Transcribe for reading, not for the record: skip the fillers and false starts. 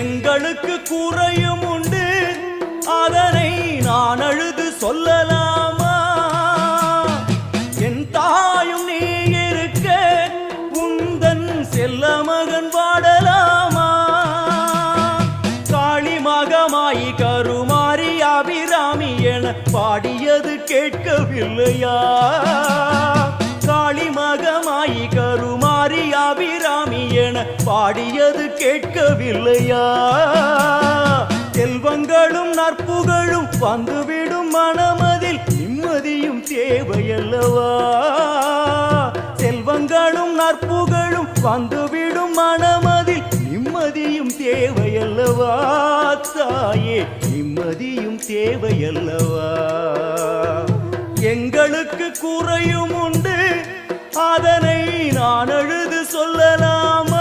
எங்களுக்கு குறையும் உண்டு, அதனை நான் அழுது சொல்லலாமா? என் தாயும் நீ இருக்க உந்தன் செல்ல மகன் வாடலாமா? காளி மகமாயி கருமாரி அபிராமி என பாடியது கேட்கவில்லையா? காளி மகமாயி கருமாரி அபிராமி என பாடியது கேட்கவில்லையா? செல்வங்களும் நற்புகழும் வந்துவிடும் மனமதில் நிம்மதியும் தேவையல்லவா? செல்வங்களும் நற்புகழும் வந்துவிடும் மனமதில் நிம்மதியும் தேவையல்லவா? தாயே நிம்மதியும் தேவையல்லவா? எங்களுக்கு குறையும் உண்டு, அதனை நான் அழுது சொல்லலாமா?